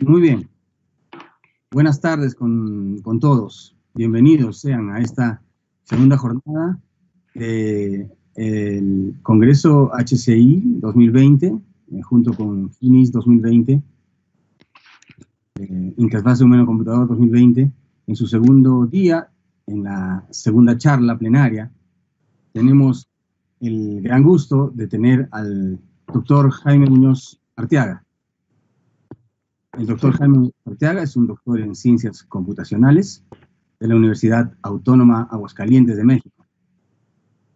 Muy bien. Buenas tardes con todos. Bienvenidos sean a esta segunda jornada del Congreso HCI 2020, junto con FINIS 2020, Interfase Humano-Computador 2020. En su segundo día, en la segunda charla plenaria, tenemos el gran gusto de tener al doctor Jaime Muñoz Arteaga. El doctor Jaime Arteaga es un doctor en Ciencias Computacionales de la Universidad Autónoma Aguascalientes de México.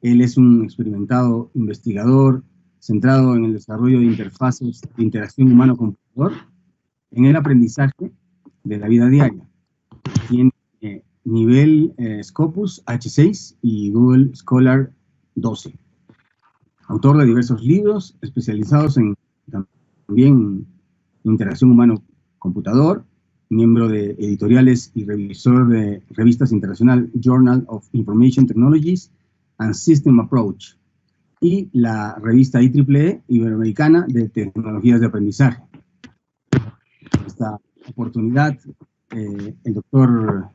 Él es un experimentado investigador centrado en el desarrollo de interfaces de interacción humano-computador en el aprendizaje de la vida diaria. Tiene nivel Scopus H6 y Google Scholar 12. Autor de diversos libros especializados en también interacción humano-computador, miembro de editoriales y revisor de revistas internacional Journal of Information Technologies and System Approach y la revista IEEE Iberoamericana de Tecnologías de Aprendizaje. En esta oportunidad, el doctor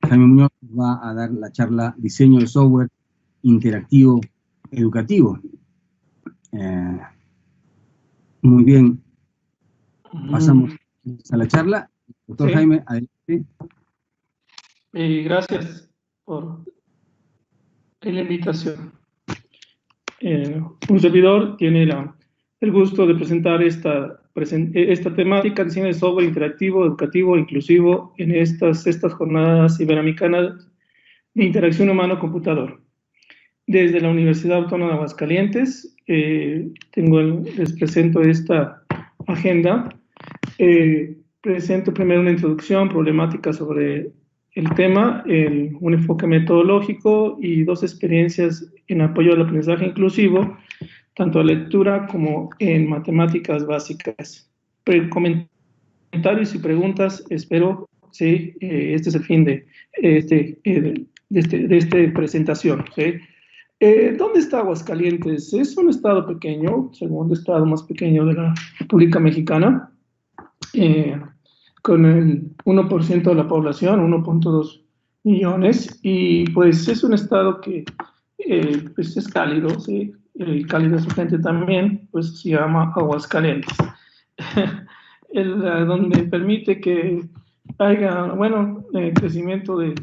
Jaime Muñoz va a dar la charla Diseño de Software Interactivo Educativo. Muy bien. Pasamos a la charla. Doctor Jaime, adelante. Gracias por la invitación. Un servidor tiene el gusto de presentar esta temática, diseño de software interactivo, educativo, inclusivo, en estas jornadas iberoamericanas de interacción humano-computador. Desde la Universidad Autónoma de Aguascalientes, les presento esta agenda. Presento primero una introducción, problemática sobre el tema, un enfoque metodológico y dos experiencias en apoyo al aprendizaje inclusivo, tanto en lectura como en matemáticas básicas. Comentarios y preguntas, espero, sí, este es el fin de esta presentación, ¿sí? ¿Dónde está Aguascalientes? Es un estado pequeño, segundo estado más pequeño de la República Mexicana, con el 1% de la población, 1.2 millones, y pues es un estado que pues es cálido, ¿sí? Cálido su gente también, pues se llama Aguascalientes, donde permite que haya, bueno, crecimiento de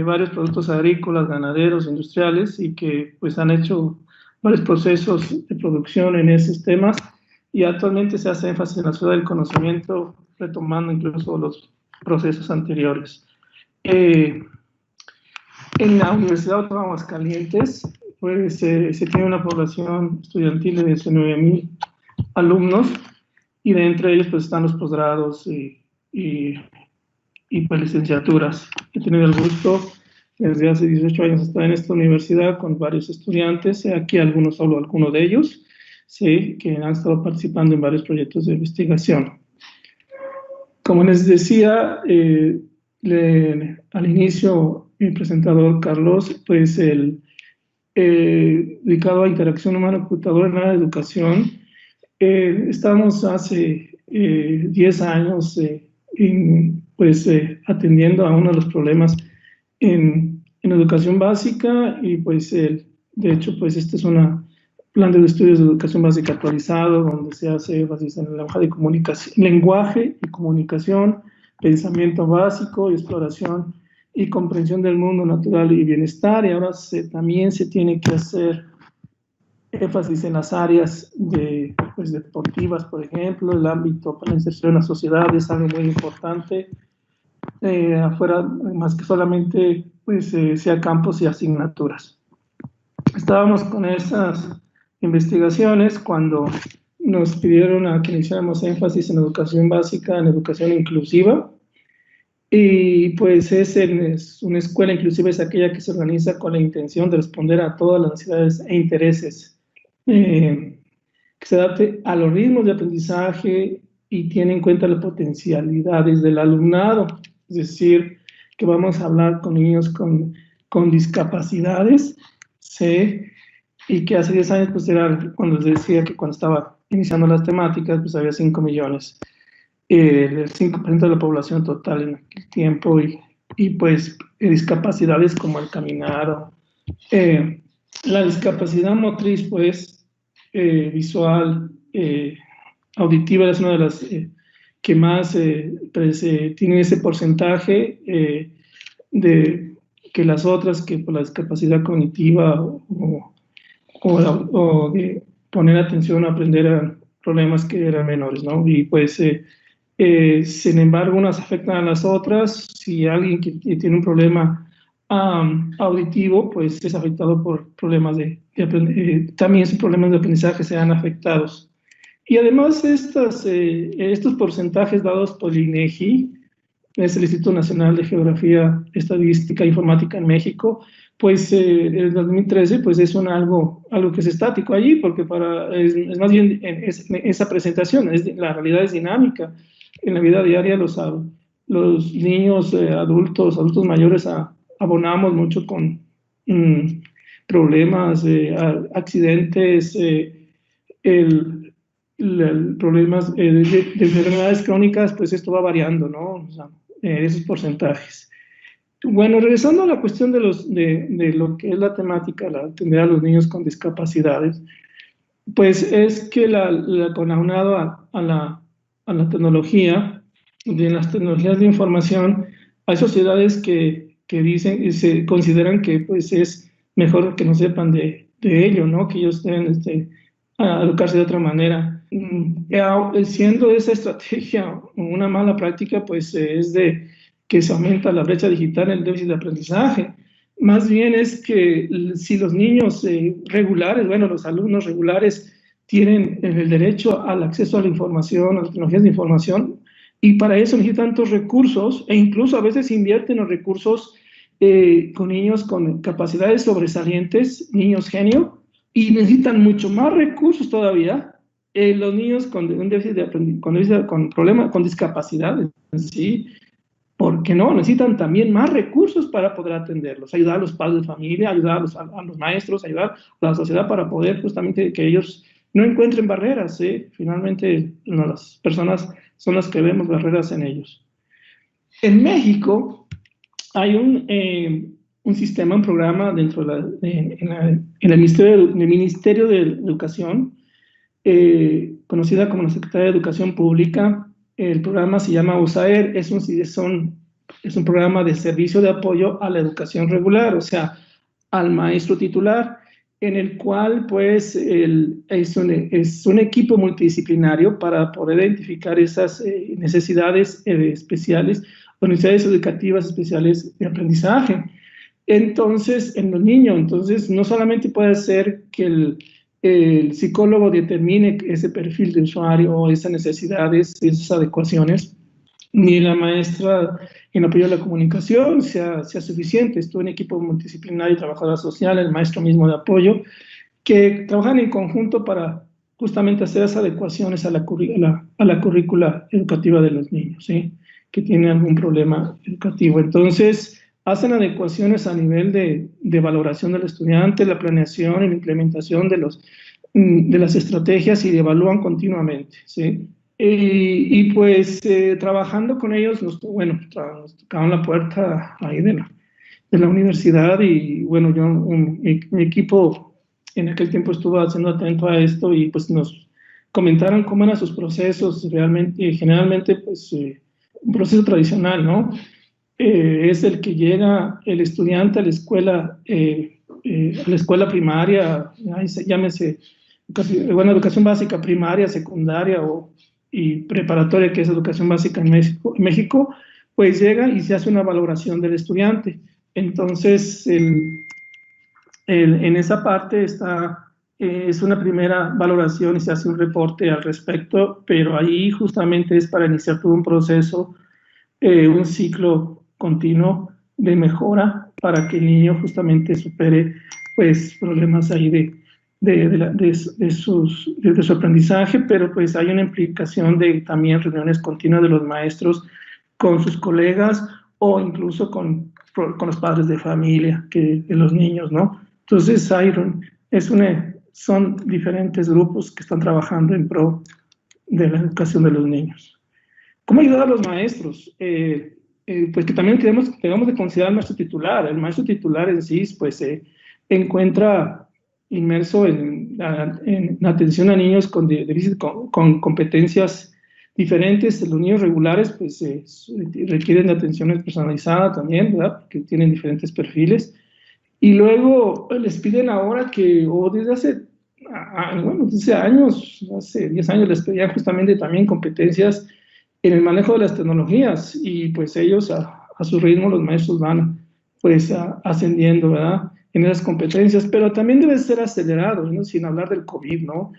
varios productos agrícolas, ganaderos, industriales, y que pues han hecho varios procesos de producción en esos temas, y actualmente se hace énfasis en la ciudad del conocimiento, retomando incluso los procesos anteriores. En la Universidad Autónoma de Aguascalientes, pues se tiene una población estudiantil de 19,000 alumnos, y de entre ellos pues están los posgrados y pues licenciaturas. He tenido el gusto desde hace 18 años estar en esta universidad con varios estudiantes, aquí solo algunos de ellos, sí, que han estado participando en varios proyectos de investigación. Como les decía al inicio, mi presentador Carlos, pues dedicado a interacción humano-computador en la educación, estamos hace 10 años atendiendo a uno de los problemas en educación básica, y pues de hecho pues este es un plan de estudios de educación básica actualizado, donde se hace énfasis en el lenguaje y comunicación, pensamiento básico, exploración y comprensión del mundo natural y bienestar, y ahora también se tiene que hacer énfasis en las áreas deportivas, por ejemplo, el ámbito para la inserción en la sociedad es algo muy importante, afuera, más que solamente sea campos y asignaturas. Estábamos con esas investigaciones cuando nos pidieron a que iniciáramos énfasis en educación básica, en educación inclusiva, y pues es una escuela inclusiva, es aquella que se organiza con la intención de responder a todas las necesidades e intereses, que se adapte a los ritmos de aprendizaje y tiene en cuenta las potencialidades del alumnado, es decir, que vamos a hablar con niños con discapacidades, ¿sí? Y que hace 10 años, pues era cuando les decía que cuando estaba iniciando las temáticas, pues había 5 millones. el 5% de la población total en aquel tiempo, y pues discapacidades como el caminar, la discapacidad motriz, pues visual, auditiva, es una de las que más pues, tienen ese porcentaje de que las otras, que por la discapacidad cognitiva o de poner atención a aprender a problemas que eran menores, ¿no? Y pues, sin embargo, unas afectan a las otras. Si alguien que tiene un problema auditivo, pues es afectado por problemas también sus problemas de aprendizaje sean afectados. Y además estos porcentajes dados por el INEGI, es el Instituto Nacional de Geografía, Estadística e Informática en México, pues el 2013 pues es algo que es estático allí, porque es más bien esa presentación, la realidad es dinámica. En la vida diaria los niños, adultos mayores abonamos mucho con problemas, accidentes, problemas de enfermedades crónicas, pues esto va variando, ¿no? O sea, esos porcentajes. Bueno, regresando a la cuestión de lo que es la temática, la atender a los niños con discapacidades, pues es que con aunado a la tecnología, de las tecnologías de información, hay sociedades que dicen y se consideran que pues es mejor que no sepan de ello, ¿no? Que ellos deben a educarse de otra manera. Siendo esa estrategia una mala práctica, pues es de que se aumenta la brecha digital, el déficit de aprendizaje. Más bien es que si los niños regulares, bueno, los alumnos regulares tienen el derecho al acceso a la información, a las tecnologías de información, y para eso necesitan tantos recursos, e incluso a veces invierten los recursos con niños con capacidades sobresalientes, niños genio, y necesitan mucho más recursos todavía los niños con un déficit de aprendizaje, con problemas, con discapacidades, ¿sí? Porque no, necesitan también más recursos para poder atenderlos, ayudar a los padres de familia, ayudar a los maestros, ayudar a la sociedad para poder justamente que ellos no encuentren barreras, ¿sí? Finalmente no, las personas son las que vemos barreras en ellos. En México hay un sistema, un programa dentro en el Ministerio de Educación, conocida como la Secretaría de Educación Pública. El programa se llama USAER, es un programa de servicio de apoyo a la educación regular, o sea, al maestro titular, en el cual pues es un equipo multidisciplinario para poder identificar esas necesidades especiales o necesidades educativas especiales de aprendizaje. Entonces, en los niños, entonces no solamente puede ser que el psicólogo determine ese perfil de usuario o esas necesidades, esas adecuaciones, ni la maestra en apoyo a la comunicación sea suficiente. Estuvo en equipo multidisciplinario, trabajadora social, el maestro mismo de apoyo, que trabajan en conjunto para justamente hacer esas adecuaciones a la currícula educativa de los niños, ¿sí? Que tienen algún problema educativo. Entonces, hacen adecuaciones a nivel de valoración del estudiante, la planeación y la implementación de las estrategias, y evalúan continuamente, ¿sí? Y pues trabajando con ellos, nos tocaron la puerta ahí de la universidad, y bueno, mi equipo en aquel tiempo estuvo haciendo atento a esto, y pues nos comentaron cómo eran sus procesos realmente, generalmente pues un proceso tradicional, ¿no? Es el que llega el estudiante a la escuela primaria, llámese educación básica, primaria, secundaria y preparatoria, que es educación básica en México, pues llega y se hace una valoración del estudiante. Entonces, en esa parte es una primera valoración y se hace un reporte al respecto, pero ahí justamente es para iniciar todo un proceso, un ciclo continuo de mejora para que el niño justamente supere pues problemas ahí de su aprendizaje, pero pues hay una implicación de también reuniones continuas de los maestros con sus colegas o incluso con los padres de familia de los niños, ¿no? Entonces son diferentes grupos que están trabajando en pro de la educación de los niños. ¿Cómo ayudar a los maestros? Pues que también tenemos de considerar al maestro titular. El maestro titular en sí, pues se encuentra inmerso en atención a niños con competencias diferentes. Los niños regulares, pues requieren de atención personalizada también, ¿verdad? Porque tienen diferentes perfiles. Y luego les piden ahora que, o desde hace, bueno, desde años, hace 10 años les pedían justamente también competencias en el manejo de las tecnologías, y pues ellos a su ritmo, los maestros van pues ascendiendo, ¿verdad? En esas competencias, pero también debe ser acelerado, ¿no? Sin hablar del COVID, ¿no?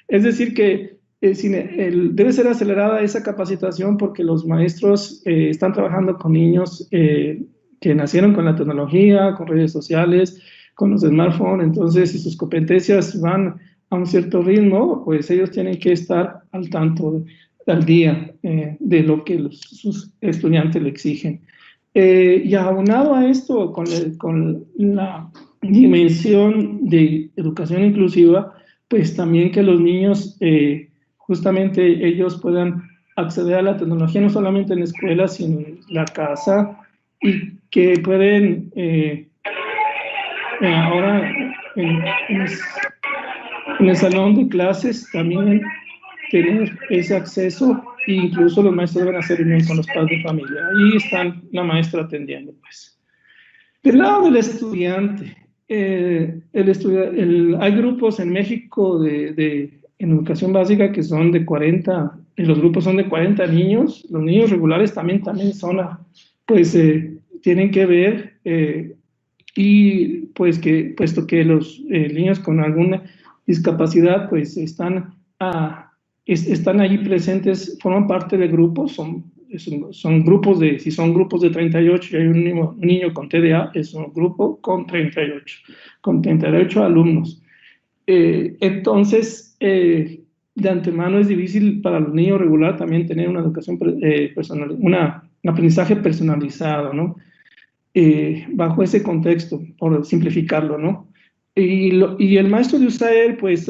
Es decir, que debe ser acelerada esa capacitación, porque los maestros están trabajando con niños que nacieron con la tecnología, con redes sociales, con los smartphones. Entonces, si sus competencias van a un cierto ritmo, pues ellos tienen que estar al tanto al día de lo que sus estudiantes le exigen. Y aunado a esto, con la dimensión de educación inclusiva, pues también que los niños, justamente ellos puedan acceder a la tecnología, no solamente en la escuela, sino en la casa, y que pueden ahora en el salón de clases también tener ese acceso, e incluso los maestros deben hacer reunión con los padres de familia. Ahí están la maestra atendiendo, pues. Del lado del estudiante, hay grupos en México en educación básica que son de 40, los grupos son de 40 niños. Los niños regulares también son, pues, tienen que ver, y pues puesto que los niños con alguna discapacidad, pues están allí presentes, forman parte de grupos, son grupos si son grupos de 38 y hay un niño con TDA, es un grupo con 38 alumnos. Entonces, de antemano es difícil para los niños regular también tener una educación personal, un aprendizaje personalizado, ¿no? Bajo ese contexto, por simplificarlo, ¿no? Y el maestro de USAER, pues,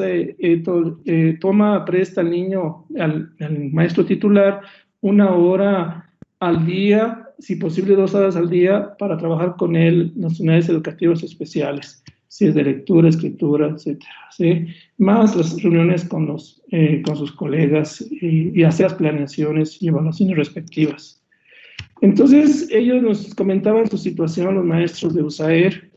presta al niño, al maestro titular, 1 hora al día, si posible 2 horas al día, para trabajar con él en las unidades educativas especiales, si es de lectura, escritura, etcétera, ¿sí? Más las reuniones con sus colegas, y hacer las planeaciones y evaluaciones respectivas. Entonces, ellos nos comentaban su situación, los maestros de USAER,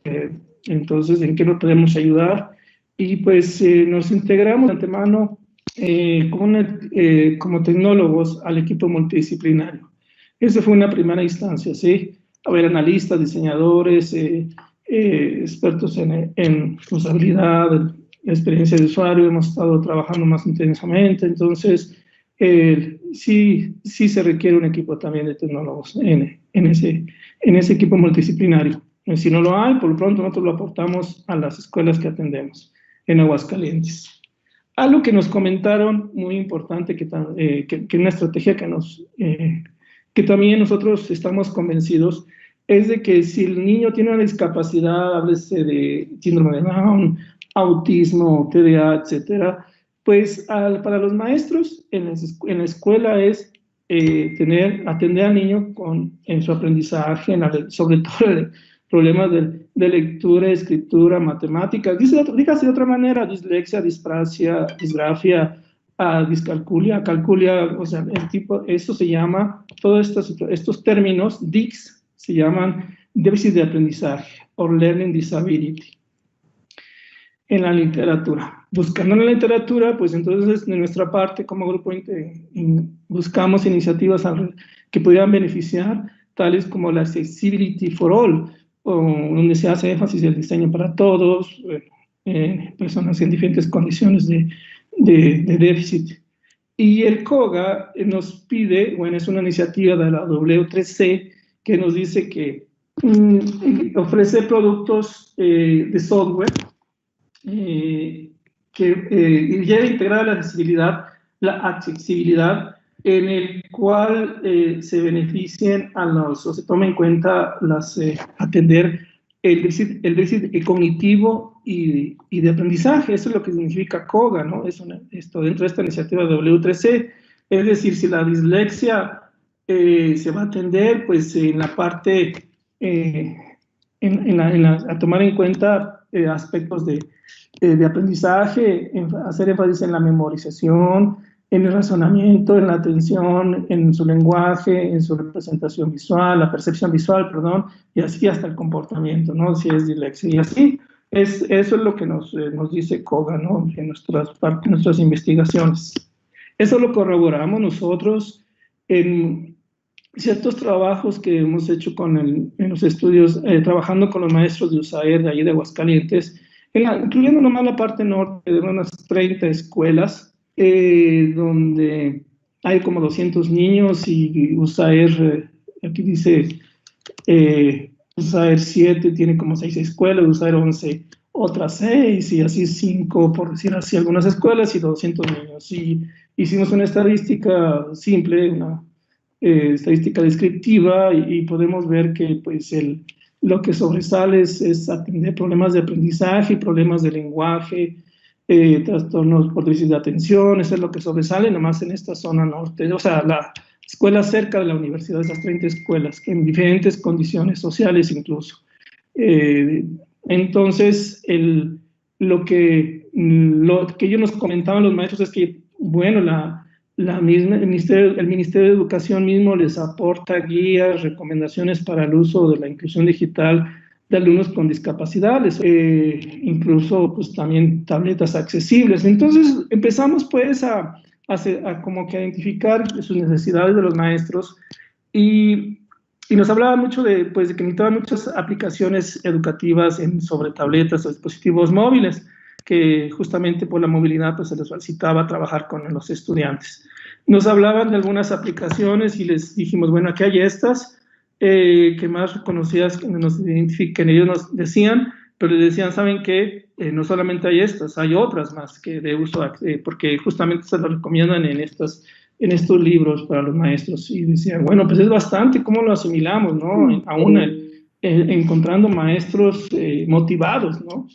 entonces, ¿en qué nos podemos ayudar? Y pues nos integramos de antemano como tecnólogos al equipo multidisciplinario. Esa fue una primera instancia, ¿sí? Haber analistas, diseñadores, expertos en usabilidad, experiencia de usuario. Hemos estado trabajando más intensamente. Entonces, sí se requiere un equipo también de tecnólogos en ese equipo multidisciplinario. Si no lo hay, por lo pronto nosotros lo aportamos a las escuelas que atendemos en Aguascalientes. Algo que nos comentaron muy importante, que una estrategia que también nosotros estamos convencidos, es de que si el niño tiene una discapacidad, háblese de síndrome de Down, autismo, TDA, etcétera, pues para los maestros en la escuela es atender al niño en su aprendizaje, sobre todo problemas de lectura, escritura, matemáticas, dígase de otra manera, dislexia, disprasia, disgrafia, discalculia, calculia, o sea, esto se llama, todos estos términos, DICS, se llaman déficit de aprendizaje, o learning disability, en la literatura. Buscando en la literatura, pues entonces de nuestra parte como grupo buscamos iniciativas que pudieran beneficiar, tales como la Accessibility for All, donde se hace énfasis en el diseño para todos, personas en diferentes condiciones de déficit. Y el COGA nos pide, bueno, es una iniciativa de la W3C que nos dice que ofrece productos de software que lleva integrada la accesibilidad, en el cual se beneficien o se tome en cuenta atender el déficit cognitivo y de aprendizaje. Eso es lo que significa COGA, ¿no? Esto dentro de esta iniciativa de W3C. Es decir, si la dislexia se va a atender, pues en la parte, a tomar en cuenta aspectos de aprendizaje, hacer énfasis en la memorización, en el razonamiento, en la atención, en su lenguaje, en su representación visual, la percepción visual, perdón, y así hasta el comportamiento, ¿no? Si es dislexia. Y así, eso es lo que nos dice Koga, ¿no? En nuestras investigaciones. Eso lo corroboramos nosotros en ciertos trabajos que hemos hecho en los estudios, trabajando con los maestros de USAER de allí de Aguascalientes, incluyendo nomás la parte norte de unas 30 escuelas, donde hay como 200 niños y USAER, aquí dice, USAER 7 tiene como 6 escuelas, USAER 11 otras 6, y así 5, por decir así, algunas escuelas y 200 niños. Y hicimos una estadística simple, una estadística descriptiva, y podemos ver que pues lo que sobresale es atender problemas de aprendizaje, problemas de lenguaje, trastornos por déficit de atención. Eso es lo que sobresale nomás en esta zona norte, o sea, la escuela cerca de la universidad, esas 30 escuelas, que en diferentes condiciones sociales incluso. Entonces, lo que ellos nos comentaban los maestros es que, bueno, el Ministerio de Educación mismo les aporta guías, recomendaciones para el uso de la inclusión digital de alumnos con discapacidades, incluso pues también tabletas accesibles. Entonces empezamos pues a como que identificar sus necesidades de los maestros, y nos hablaba mucho de que necesitaban muchas aplicaciones educativas sobre tabletas o dispositivos móviles, que justamente por la movilidad pues se les facilitaba trabajar con los estudiantes. Nos hablaban de algunas aplicaciones y les dijimos, bueno, aquí hay estas, que más reconocidas que ellos nos decían, pero les decían, ¿saben qué? No solamente hay estas, hay otras más que de uso, porque justamente se lo recomiendan en estos libros para los maestros. Y decían, bueno, pues es bastante, ¿cómo lo asimilamos, no? Aún encontrando maestros motivados, ¿no?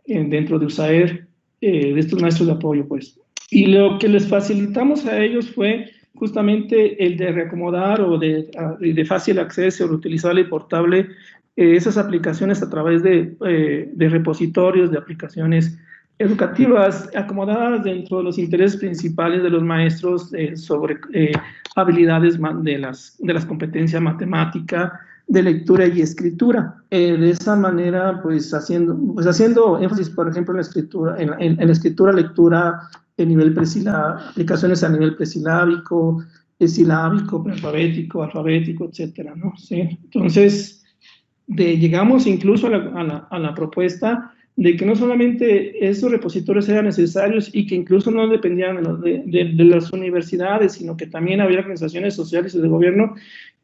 Dentro de USAER, de estos maestros de apoyo, pues. Y lo que les facilitamos a ellos fue justamente el de reacomodar o de fácil acceso, reutilizable y portable, esas aplicaciones a través de repositorios de aplicaciones educativas acomodadas dentro de los intereses principales de los maestros, sobre habilidades de las competencias matemática, de lectura y escritura. De esa manera, pues haciendo énfasis, por ejemplo, en la escritura, lectura, nivel aplicaciones a nivel presilábico, silábico, prealfabético, alfabético, etcétera, ¿no? ¿Sí? Entonces, llegamos incluso a la propuesta de que no solamente esos repositorios eran necesarios y que incluso no dependían de las universidades, sino que también había organizaciones sociales y de gobierno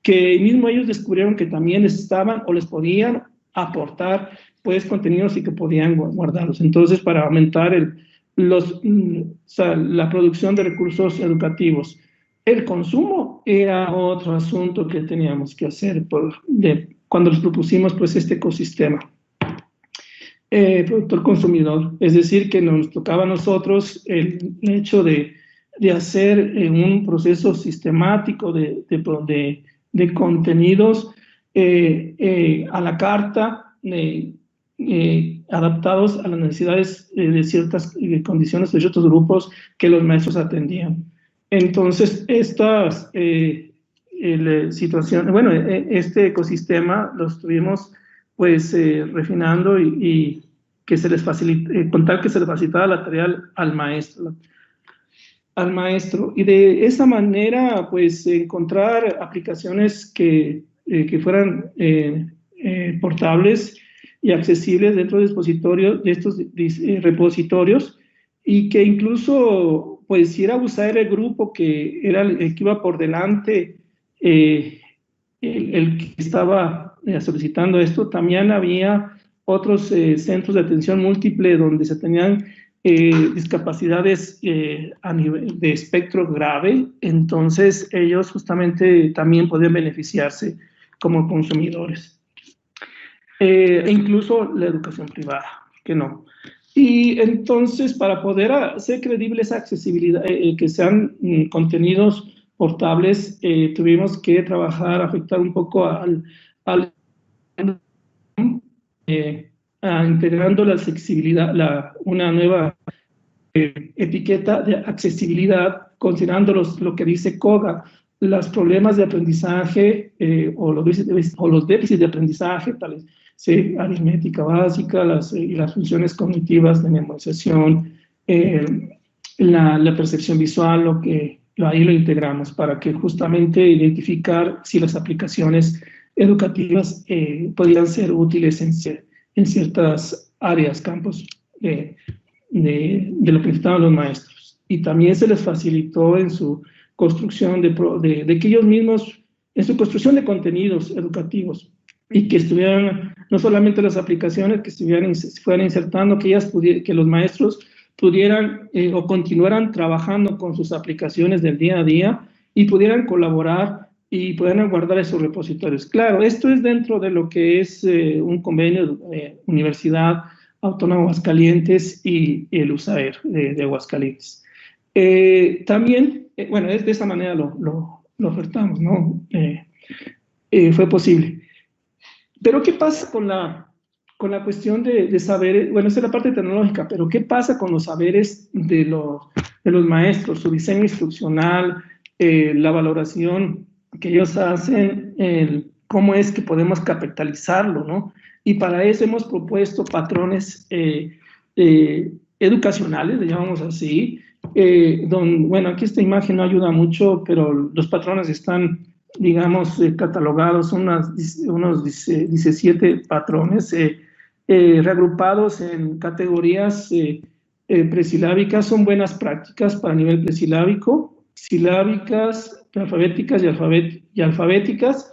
que mismo ellos descubrieron que también estaban o les podían aportar pues contenidos y que podían guardarlos. Entonces, para aumentar la producción de recursos educativos. El consumo era otro asunto que teníamos que hacer cuando les propusimos pues este ecosistema. Productor-consumidor, es decir, que nos tocaba a nosotros el hecho de hacer un proceso sistemático de contenidos a la carta, adaptados a las necesidades de ciertas condiciones de ciertos grupos que los maestros atendían. Entonces, estas situaciones, bueno, este ecosistema lo estuvimos pues refinando y que se les contar que se les facilitaba la tarea al maestro, y de esa manera pues encontrar aplicaciones que fueran portables y accesibles dentro de estos repositorios, y que incluso pues si era USAER el grupo que era el que iba por delante, el que estaba solicitando esto, también había otros centros de atención múltiple donde se tenían discapacidades a nivel de espectro grave. Entonces ellos justamente también podían beneficiarse como consumidores. E incluso la educación privada, que no. Y entonces, para poder hacer creíble esa accesibilidad, que sean contenidos portables, tuvimos que trabajar, afectar un poco al integrando la accesibilidad, una nueva etiqueta de accesibilidad, considerando lo que dice COGA, los problemas de aprendizaje o los déficits de aprendizaje, tales, ¿sí? Aritmética básica y las funciones cognitivas de memorización, la percepción visual, ahí lo integramos para que justamente identificar si las aplicaciones educativas podrían ser útiles en ciertas áreas, campos de lo que necesitaban los maestros. Y también se les facilitó en su construcción de que ellos mismos, en su construcción de contenidos educativos, y que estuvieran, no solamente las aplicaciones, que fueran insertando, que los maestros pudieran o continuaran trabajando con sus aplicaciones del día a día y pudieran colaborar y pudieran guardar esos repositorios. Claro, esto es dentro de lo que es un convenio Universidad Autónoma de Aguascalientes y el USAER de Aguascalientes. También, bueno, de esta manera lo ofertamos, ¿no? Fue posible. Pero ¿qué pasa con la cuestión de saberes? Bueno, esa es la parte tecnológica, pero ¿qué pasa con los saberes de los maestros, su diseño instruccional, la valoración que ellos hacen, cómo es que podemos capitalizarlo, ¿no? Y para eso hemos propuesto patrones educacionales, le llamamos así, bueno, aquí esta imagen no ayuda mucho, pero los patrones están, digamos, catalogados, unos 17 patrones reagrupados en categorías presilábicas. Son buenas prácticas para nivel presilábico, silábicas, prealfabéticas y alfabéticas,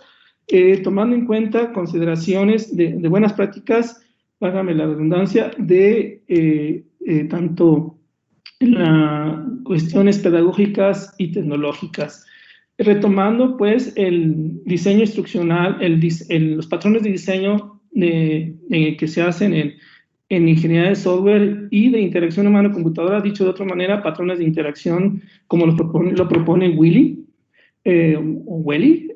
tomando en cuenta consideraciones de buenas prácticas, págame la redundancia, de tanto cuestiones pedagógicas y tecnológicas. Retomando, pues, el diseño instruccional, los patrones de diseño que se hacen en ingeniería de software y de interacción humano-computadora, dicho de otra manera, patrones de interacción como lo propone Willy, o Welly.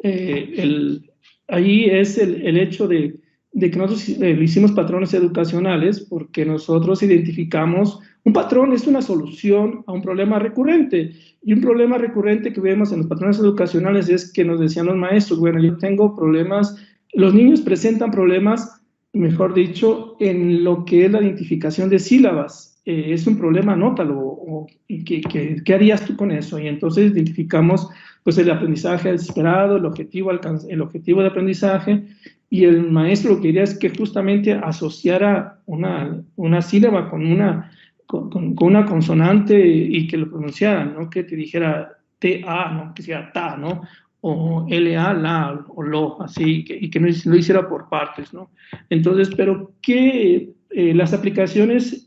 Ahí es el hecho de que nosotros hicimos patrones educacionales porque nosotros identificamos un patrón es una solución a un problema recurrente, y un problema recurrente que vemos en los patrones educacionales es que nos decían los maestros, bueno, yo tengo problemas, los niños presentan problemas, mejor dicho, en lo que es la identificación de sílabas. Es un problema, anótalo, ¿qué harías tú con eso? Y entonces identificamos pues el aprendizaje esperado, el objetivo de aprendizaje, y el maestro lo que quería es que justamente asociara una sílaba con una consonante y que lo pronunciaran, ¿no? Que te dijera T-A, ¿no? Que sea ta, ¿no? O L-A, la, o lo, así, y que no lo hiciera por partes, ¿no? Entonces, pero que las aplicaciones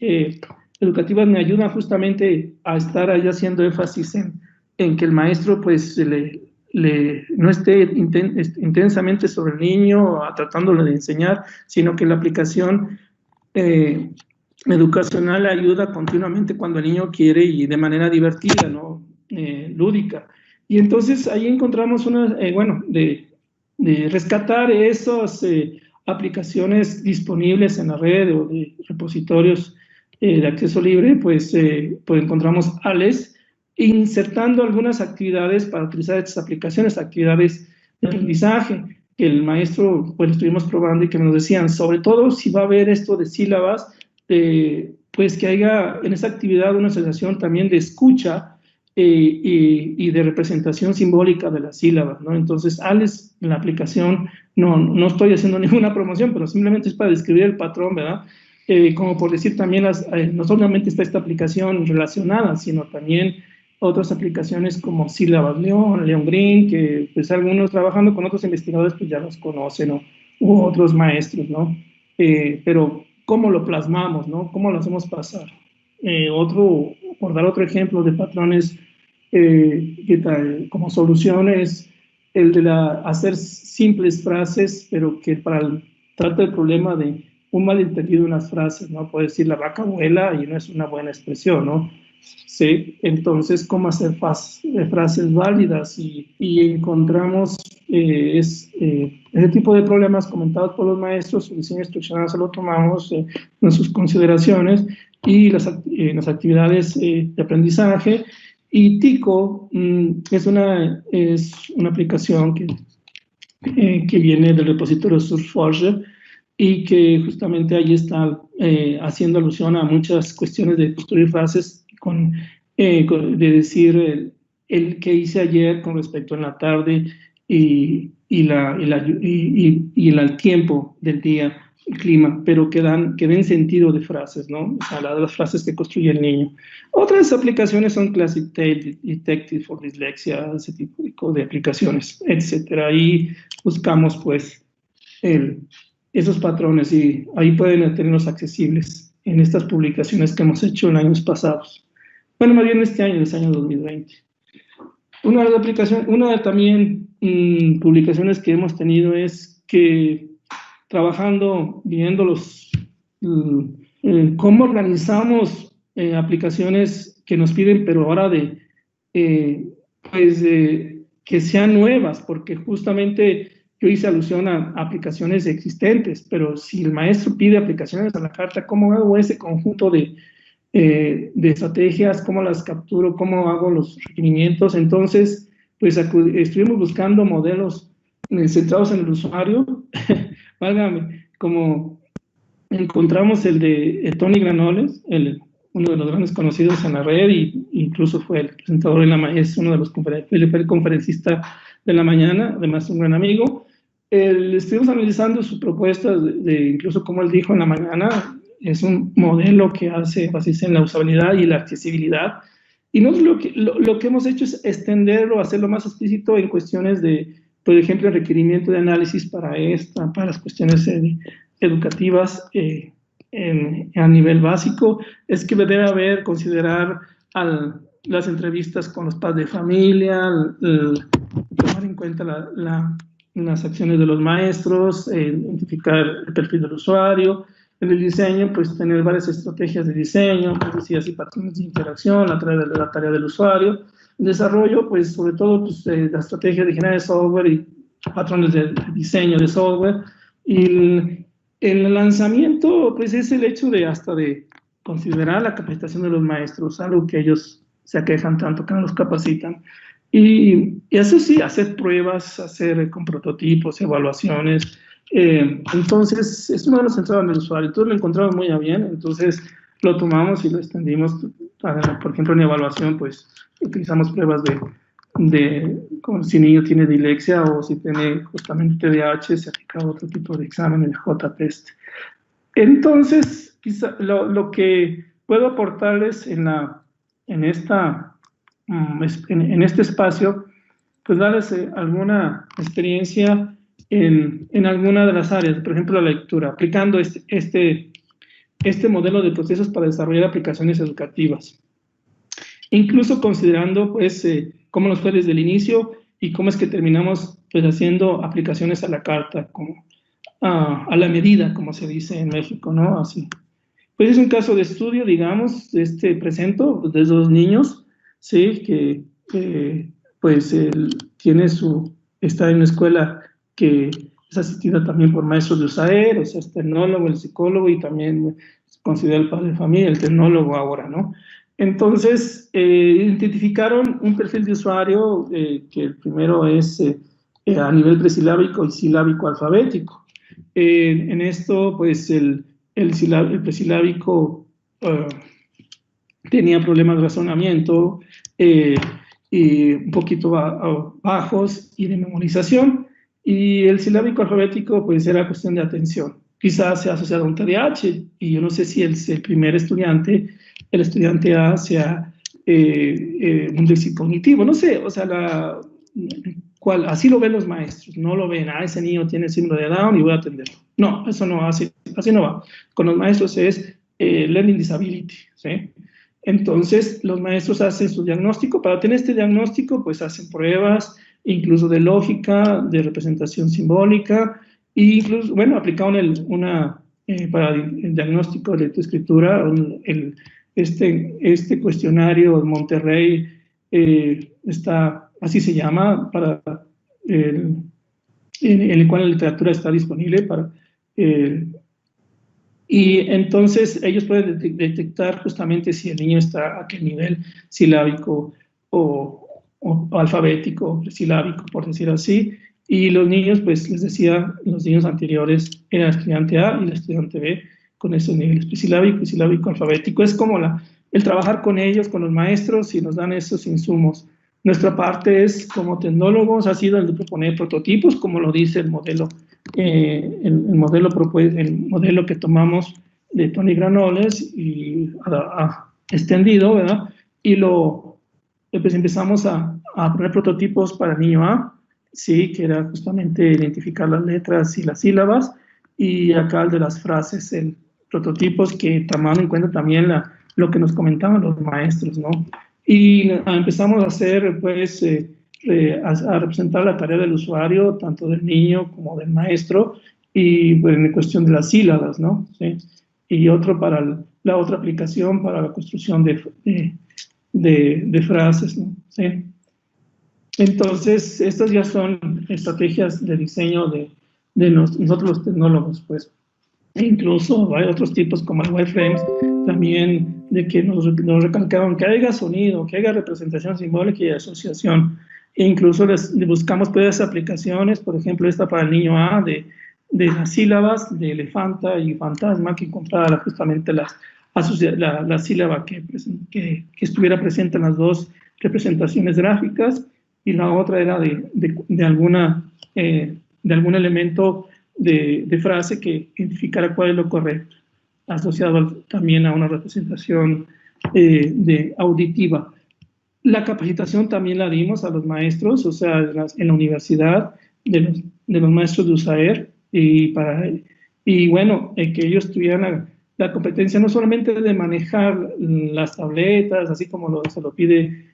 educativas me ayudan justamente a estar ahí haciendo énfasis en que el maestro, pues, no esté intensamente sobre el niño, tratándole de enseñar, sino que la aplicación educacional ayuda continuamente cuando el niño quiere y de manera divertida, ¿no? Lúdica. Y entonces ahí encontramos de rescatar esas aplicaciones disponibles en la red o de repositorios de acceso libre, pues encontramos ALES, insertando algunas actividades para utilizar estas aplicaciones, actividades de aprendizaje, que el maestro, pues, estuvimos probando y que nos decían, sobre todo si va a haber esto de sílabas, pues que haya en esa actividad una sensación también de escucha y de representación simbólica de las sílabas, ¿no? Entonces, ALES, en la aplicación, no estoy haciendo ninguna promoción, pero simplemente es para describir el patrón, ¿verdad? Como por decir también, no solamente está esta aplicación relacionada, sino también otras aplicaciones como Sílabas León Green, que pues algunos trabajando con otros investigadores pues ya los conocen, ¿no? U otros maestros, ¿no? Pero ¿cómo lo plasmamos, no? ¿Cómo lo hacemos pasar? Por dar otro ejemplo de patrones como soluciones, el de hacer simples frases, pero que trata el problema de un malentendido de unas frases, ¿no? Puede decir la vaca vuela y no es una buena expresión, ¿no? Sí, entonces, ¿cómo hacer frases válidas? Y encontramos ese tipo de problemas comentados por los maestros, su diseño instruccional se lo tomamos en sus consideraciones y las actividades de aprendizaje. Y TICO es una aplicación que viene del repositorio SourceForge y que justamente ahí está haciendo alusión a muchas cuestiones de construir frases de decir el que hice ayer con respecto a la tarde y el tiempo del día, el clima, pero que den sentido de frases, ¿no? O sea, las frases que construye el niño. Otras aplicaciones son Classic Detective for Dyslexia, ese tipo de aplicaciones, etcétera. Y buscamos, pues, esos patrones y ahí pueden tenerlos accesibles en estas publicaciones que hemos hecho en años pasados. Bueno, más bien este año, es año 2020. Una de también publicaciones que hemos tenido es que trabajando, viendo cómo organizamos aplicaciones que nos piden, pero ahora que sean nuevas, porque justamente yo hice alusión a aplicaciones existentes, pero si el maestro pide aplicaciones a la carta, ¿cómo hago ese conjunto de estrategias? ¿Cómo las capturo? ¿Cómo hago los requerimientos? Entonces, pues estuvimos buscando modelos centrados en el usuario, válgame, como encontramos el de Tony Granollers, uno de los grandes conocidos en la red, y incluso fue el presentador es uno de los el conferencista de la mañana, además un gran amigo. Estuvimos analizando su propuesta incluso como él dijo en la mañana, es un modelo que hace énfasis en la usabilidad y la accesibilidad, y nosotros lo que hemos hecho es extenderlo, hacerlo más explícito en cuestiones de, por ejemplo, el requerimiento de análisis para las cuestiones educativas a nivel básico, es que debe considerar las entrevistas con los padres de familia, tomar en cuenta las acciones de los maestros, identificar el perfil del usuario. En el diseño, pues tener varias estrategias de diseño, como decía, así patrones de interacción a través de la tarea del usuario. El desarrollo, pues sobre todo pues, la estrategia de generar software y patrones de diseño de software. Y el lanzamiento, pues es el hecho de considerar la capacitación de los maestros, algo que ellos se aquejan tanto, que no los capacitan. Y eso sí, hacer pruebas, hacer con prototipos, evaluaciones. Entonces, es un modelo centrado en el usuario. Entonces lo encontramos muy bien, entonces lo tomamos y lo extendimos. Por ejemplo, en evaluación, pues utilizamos pruebas como si el niño tiene dislexia o si tiene justamente TDAH, se aplica otro tipo de examen, el J-test. Entonces, quizá lo que puedo aportarles en este espacio, pues darles alguna experiencia en alguna de las áreas, por ejemplo, la lectura, aplicando este modelo de procesos para desarrollar aplicaciones educativas, incluso considerando, pues, cómo nos fue desde el inicio y cómo es que terminamos, pues, haciendo aplicaciones a la carta, como a la medida, como se dice en México, ¿no? Así. Pues es un caso de estudio, digamos, presento de dos niños, ¿sí? Que pues está en una escuela que es asistida también por maestros de USAER, o sea, es tecnólogo, el psicólogo y también se considera el padre de familia, el tecnólogo ahora, ¿no? Entonces, identificaron un perfil de usuario que el primero es a nivel presilábico y silábico alfabético. En esto, pues, el presilábico tenía problemas de razonamiento y un poquito bajos y de memorización, y el silábico alfabético pues era cuestión de atención, quizás sea asociado a un TDAH, y yo no sé si el estudiante A sea un déficit cognitivo, no sé, o sea, así lo ven los maestros, no lo ven, ese niño tiene síndrome de Down y voy a atenderlo. No, eso no, así no va. Con los maestros es learning disability, ¿sí? Entonces, los maestros hacen su diagnóstico. Para tener este diagnóstico, pues hacen pruebas, incluso de lógica, de representación simbólica, e incluso, bueno, aplicaron para el diagnóstico de lectoescritura. Este cuestionario de Monterrey está, así se llama, en el cual la literatura está disponible para... y entonces ellos pueden detectar justamente si el niño está a qué nivel silábico o alfabético, o presilábico, por decir así. Y los niños, pues les decía, los niños anteriores era el estudiante A y el estudiante B con esos niveles presilábico y silábico alfabético. Es como el trabajar con ellos, con los maestros, y nos dan esos insumos. Nuestra parte es, como tecnólogos, ha sido el de proponer prototipos, como lo dice el modelo el modelo que tomamos de Tony Granollers y extendido, ¿verdad? Y pues empezamos a poner prototipos para el niño A, sí, que era justamente identificar las letras y las sílabas, y acá el de las frases, el prototipos que tomaban en cuenta también lo que nos comentaban los maestros, ¿no? Y empezamos a hacer, pues, a representar la tarea del usuario, tanto del niño como del maestro, y pues, en cuestión de las sílabas, ¿no? ¿Sí? Y otro para la otra aplicación para la construcción de frases, ¿no? ¿Sí? Entonces, estas ya son estrategias de diseño de nosotros los tecnólogos, pues. E incluso hay otros tipos como el wireframes, también de que nos recalcaban que haya sonido, que haya representación simbólica y asociación. E incluso le buscamos pues aplicaciones, por ejemplo, esta para el niño A, de las sílabas de elefanta y fantasma, que encontrara justamente la sílaba que estuviera presente en las dos representaciones gráficas, y la otra era de algún elemento de frase que identificara cuál es lo correcto, asociado también a una representación auditiva. La capacitación también la dimos a los maestros, o sea, en la universidad, de los maestros de USAER, y bueno, que ellos tuvieran la competencia no solamente de manejar las tabletas, así como se lo pide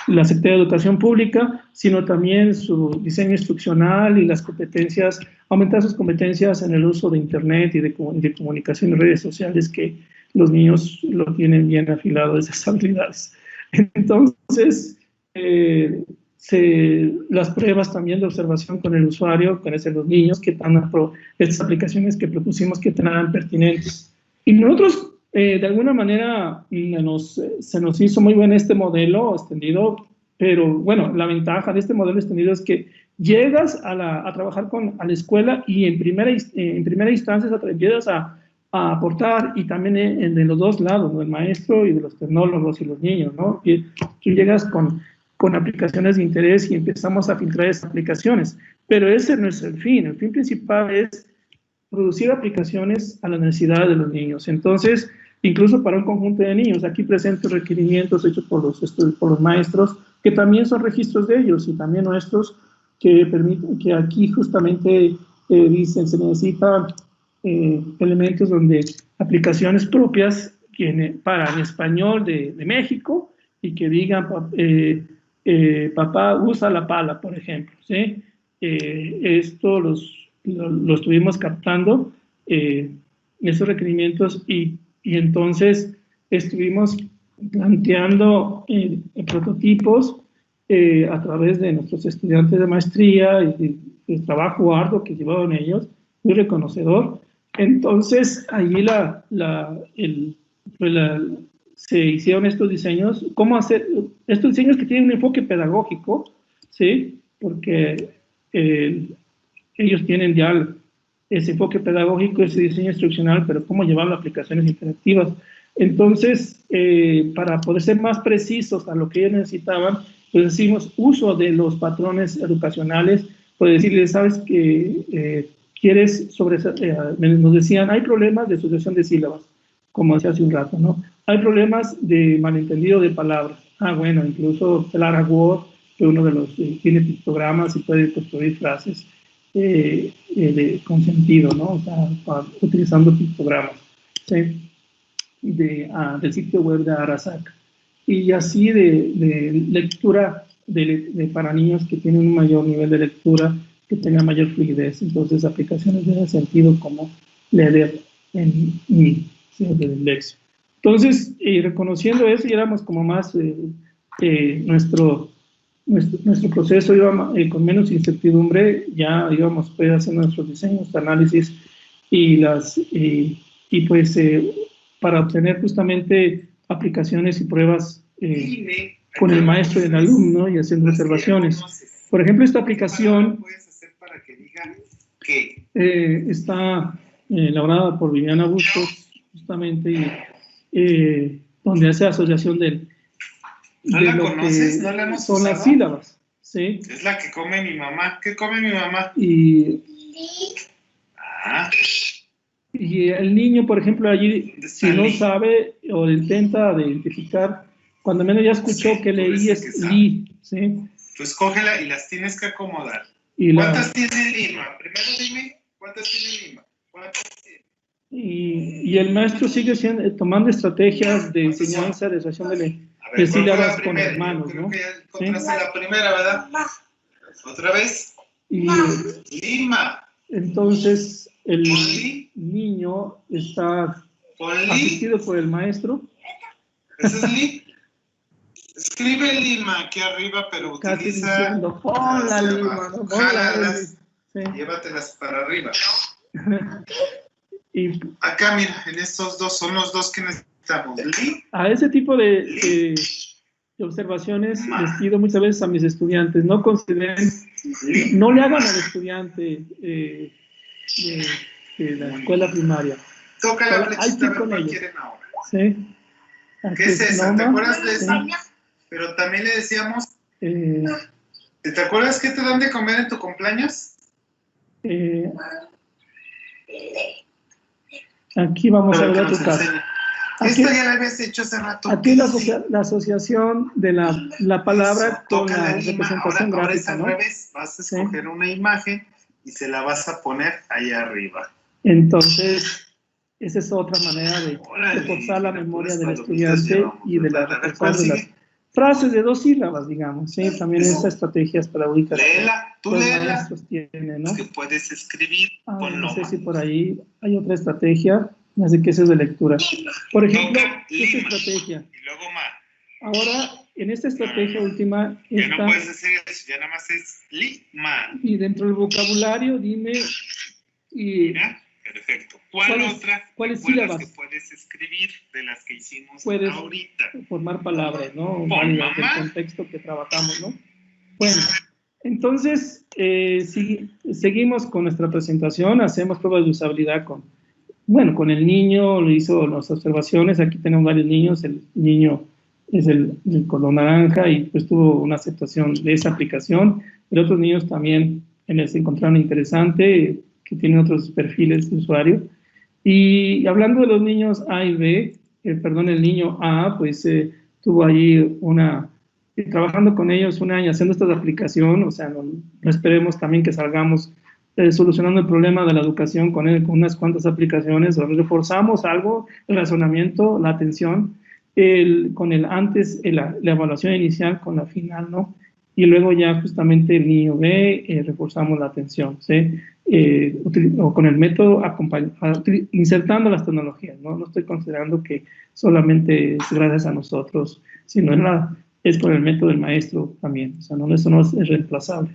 la Secretaría de Educación Pública, sino también su diseño instruccional y las competencias, aumentar sus competencias en el uso de Internet y de comunicación y redes sociales, que los niños lo tienen bien afilado esas habilidades. Entonces, las pruebas también de observación con el usuario, con los niños, que estas aplicaciones que propusimos que eran pertinentes. Y nosotros, de alguna manera, se nos hizo muy bien este modelo extendido, pero bueno, la ventaja de este modelo extendido es que llegas a trabajar a la escuela y en primera instancia empiezas a aportar, y también de los dos lados, del maestro y de los tecnólogos y los niños, ¿no? Y tú llegas con aplicaciones de interés y empezamos a filtrar esas aplicaciones, pero ese no es el fin principal es producir aplicaciones a las necesidades de los niños. Entonces, incluso para un conjunto de niños, aquí presento requerimientos hechos por los maestros, que también son registros de ellos y también nuestros, que permiten que aquí justamente dicen, se necesitan elementos donde aplicaciones propias para el español de México, y que digan, papá usa la pala, por ejemplo, ¿sí? Esto lo estuvimos captando, esos requerimientos, y entonces estuvimos planteando prototipos a través de nuestros estudiantes de maestría y el trabajo arduo que llevaban ellos, muy reconocedor. Entonces, allí se hicieron estos diseños, cómo hacer estos diseños que tienen un enfoque pedagógico, ¿sí? Porque ellos tienen ya ese enfoque pedagógico, ese diseño instruccional, pero cómo llevarlo a aplicaciones interactivas. Entonces, para poder ser más precisos a lo que ellos necesitaban, pues hicimos uso de los patrones educacionales, pues decirles, sabes que nos decían, hay problemas de sucesión de sílabas, como decía hace un rato, ¿no? Hay problemas de malentendido de palabras. Bueno, incluso Clara Ward, que uno de los tiene pictogramas y puede construir frases con sentido, ¿no? O sea, utilizando pictogramas, ¿sí? Del sitio web de Arasac. Y así de lectura para niños que tienen un mayor nivel de lectura, que tengan mayor fluidez. Entonces, aplicaciones de ese sentido, como leer en mi, ¿sí? Del Lexio. Entonces, reconociendo eso, y éramos como más, nuestro proceso iba con menos incertidumbre, ya íbamos pues haciendo nuestros diseños, análisis, y pues para obtener justamente aplicaciones y pruebas con el maestro y el alumno y haciendo observaciones. Por ejemplo, esta aplicación está elaborada por Viviana Bustos, justamente, donde hace asociación de lo conoces? Que ¿No la hemos son usado? Las sílabas, ¿sí? Es la que come mi mamá. ¿Qué come mi mamá? Y el niño, por ejemplo, allí, si no sabe o intenta de identificar, cuando menos ya escuchó que leí es li, ¿sí? Tú escógela y las tienes que acomodar. Y ¿Cuántas tiene Lima? Primero dime, ¿cuántas tiene Lima? ¿Cuántas tiene? Y el maestro sigue tomando estrategias de enseñanza, de asociación de sílabas con hermanos, ¿no? Creo que ya encontraste la primera, ¿verdad? ¿Otra vez? Y Lima. Entonces, el niño está asistido por el maestro. ¿Ese es Li? Escribe Lima aquí arriba, pero casi utiliza... diciendo, ponla Lima, ¿no? Jálalas, sí. Llévatelas para arriba. Y acá, mira, en estos dos son los dos que necesitamos. Li. A ese tipo de observaciones les pido muchas veces a mis estudiantes, no consideren, no le hagan al estudiante de la escuela primaria. Toca la flechita, a ver cuál quieren ahora. ¿Sí? ¿Qué es esa? ¿Te acuerdas de esa? Sí. Pero también le decíamos... ¿te acuerdas qué te dan de comer en tu cumpleaños? Aquí vamos a ver otro caso. Esto ya lo habías hecho hace rato. Aquí la asociación de la palabra con la representación ahora gráfica, es al ¿no? revés. Vas a escoger una imagen y se la vas a poner ahí arriba. Entonces, esa es otra manera de reforzar la memoria del estudiante y de la reforzar de las frases de 2 sílabas, digamos, ¿sí? También esas estrategias pedagógicas. Léela, tú léela. Maestros tienen, ¿no? Es que puedes escribir con no sé si por ahí hay otra estrategia, así que eso es de lectura. Por ejemplo, esta estrategia. Y luego más. Ahora, en esta estrategia última ya está... no puedes hacer eso, ya nada más es Lima. Y dentro del vocabulario, dime... Mira, perfecto. ¿Cuáles sílabas que puedes escribir de las que hicimos puedes ahorita? Formar palabras, ¿no? Del contexto que trabajamos, ¿no? Bueno, entonces, seguimos con nuestra presentación, hacemos pruebas de usabilidad con el niño, le hizo las observaciones, aquí tenemos varios niños, el niño es el color naranja y pues tuvo una aceptación de esa aplicación, pero otros niños también se encontraron interesante, que tienen otros perfiles de usuario. Y hablando de los niños A y B, el niño A, pues tuvo ahí trabajando con ellos un año haciendo esta aplicación, o sea, no esperemos también que salgamos solucionando el problema de la educación con unas cuantas aplicaciones, o reforzamos algo, el razonamiento, la atención, con el antes, la evaluación inicial con la final, ¿no? Y luego ya justamente el niño B, reforzamos la atención, ¿sí? O con el método insertando las tecnologías, ¿no? No estoy considerando que solamente es gracias a nosotros, sino es con el método del maestro también, o sea, eso no es reemplazable.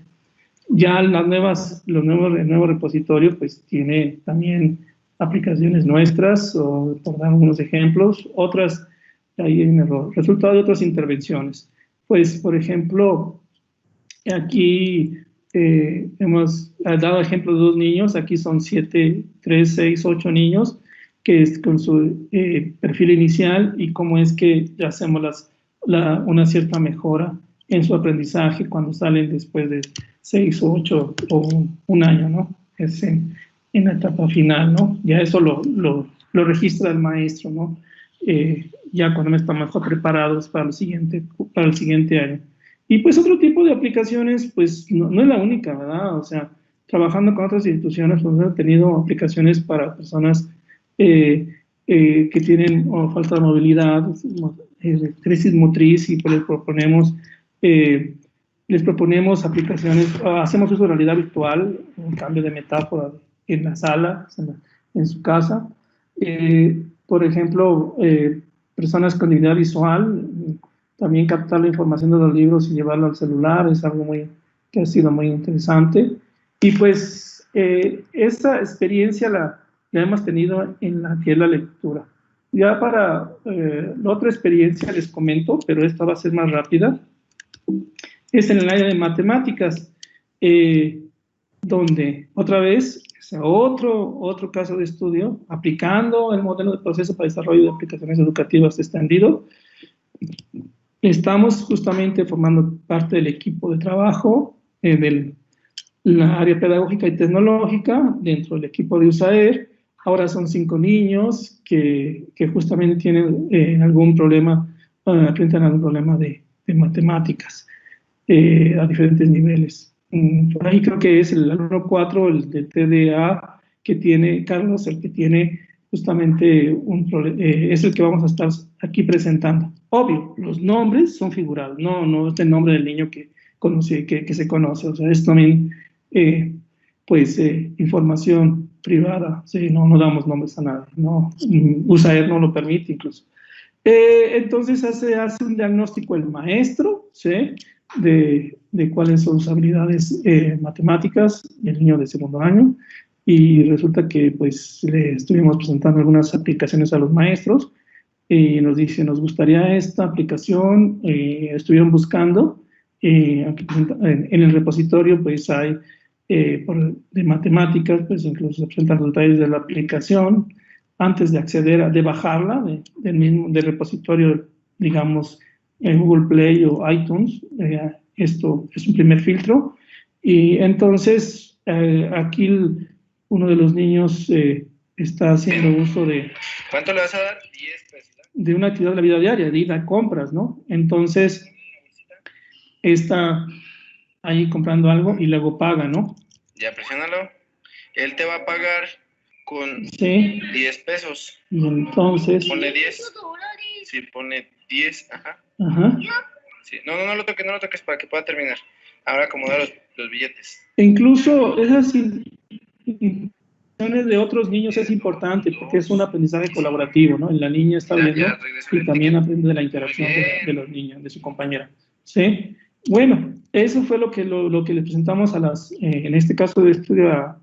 Ya el nuevo repositorio pues tiene también aplicaciones nuestras, o por dar algunos ejemplos, otras, ahí hay un error, resultado de otras intervenciones. Pues, por ejemplo, aquí hemos dado ejemplo de 2 niños, aquí son 7, 3, 6, 8 niños, que es con su perfil inicial y cómo es que ya hacemos una cierta mejora en su aprendizaje cuando salen después de 6 o 8 o un año, ¿no? Es en la etapa final, ¿no? Ya eso lo registra el maestro, ¿no? Ya cuando están mejor preparados para el siguiente año. Y pues otro tipo de aplicaciones, pues no es la única, ¿verdad? O sea, trabajando con otras instituciones, pues hemos tenido aplicaciones para personas que tienen falta de movilidad, crisis motriz, y pues les proponemos aplicaciones, hacemos uso de realidad virtual, un cambio de metáfora en la sala, en su casa. Por ejemplo, personas con habilidad visual, también captar la información de los libros y llevarlo al celular es algo que ha sido muy interesante. Y pues esa experiencia la hemos tenido en la que es la lectura. Ya para la otra experiencia les comento, pero esta va a ser más rápida, es en el área de matemáticas, donde otra vez, otro caso de estudio, aplicando el modelo de proceso para desarrollo de aplicaciones educativas extendido. Estamos justamente formando parte del equipo de trabajo de la área pedagógica y tecnológica dentro del equipo de USAER. Ahora son 5 niños que justamente tienen algún problema, enfrentan algún problema de matemáticas a diferentes niveles. Por ahí creo que es el alumno 4, el de TDA, que tiene Carlos, el que tiene justamente es el que vamos a estar aquí presentando. Obvio, los nombres son figurados, no es el nombre del niño que se conoce, o sea, es también información privada, ¿sí? No damos nombres a nadie, no, USAER no lo permite incluso. Entonces hace un diagnóstico el maestro, ¿sí? de cuáles son sus habilidades matemáticas del niño de segundo año, y resulta que pues le estuvimos presentando algunas aplicaciones a los maestros y nos dice, nos gustaría esta aplicación, estuvieron buscando, en el repositorio pues hay de matemáticas, pues incluso se presentan los detalles de la aplicación antes de acceder de bajarla del repositorio, digamos, en Google Play o iTunes. Esto es un primer filtro. Y entonces, aquí uno de los niños está haciendo uso de... ¿Cuánto le vas a dar? 10 pesos. De una actividad de la vida diaria, de ir a compras, ¿no? Entonces, está ahí comprando algo y luego paga, ¿no? Ya, presiónalo. Él te va a pagar con 10 pesos. Y entonces... Ponle 10. Sí, pone 10, ajá. Ajá. Sí. No lo toques para que pueda terminar. Ahora acomoda los billetes. E incluso esas intenciones de otros niños es importante porque es un aprendizaje colaborativo, ¿no? La niña está viendo y también aprende de la interacción de los niños, de su compañera. ¿Sí? Bueno, eso fue lo que les presentamos en este caso de estudio,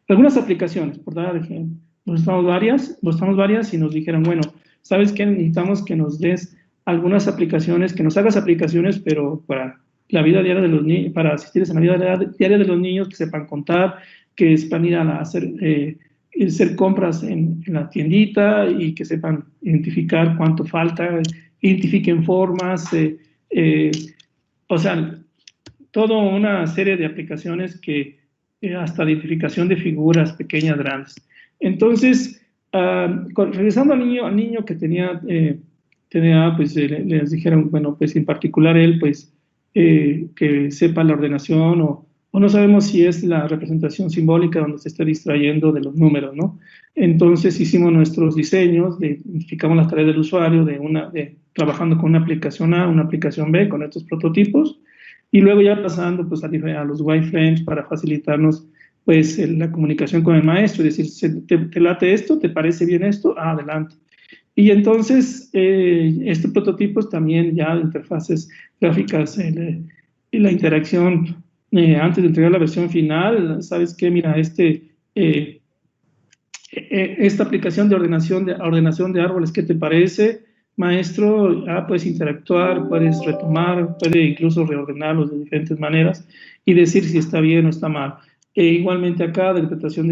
algunas aplicaciones, por dar ejemplo. Mostramos varias y nos dijeron, bueno, ¿sabes qué? Necesitamos que nos des algunas aplicaciones, que nos hagas aplicaciones, pero para la vida diaria de los niños, para asistir a la vida diaria de los niños, que sepan contar, que sepan ir a hacer compras en la tiendita y que sepan identificar cuánto falta, identifiquen formas, o sea, toda una serie de aplicaciones que hasta identificación de figuras pequeñas, grandes. Entonces, regresando al niño que tenía pues les dijeron, bueno, pues en particular él, pues que sepa la ordenación o no sabemos si es la representación simbólica donde se está distrayendo de los números, ¿no? Entonces hicimos nuestros diseños, identificamos las tareas del usuario trabajando con una aplicación A, una aplicación B, con estos prototipos, y luego ya pasando pues a los wireframes para facilitarnos pues la comunicación con el maestro, es decir, ¿te late esto? ¿Te parece bien esto? Adelante. Y entonces, estos prototipos también ya de interfaces gráficas y la interacción antes de entregar la versión final, ¿sabes qué? Mira, esta aplicación de ordenación de árboles, ¿qué te parece? Maestro, puedes interactuar, puedes retomar, puedes incluso reordenarlos de diferentes maneras y decir si está bien o está mal. Igualmente acá, representación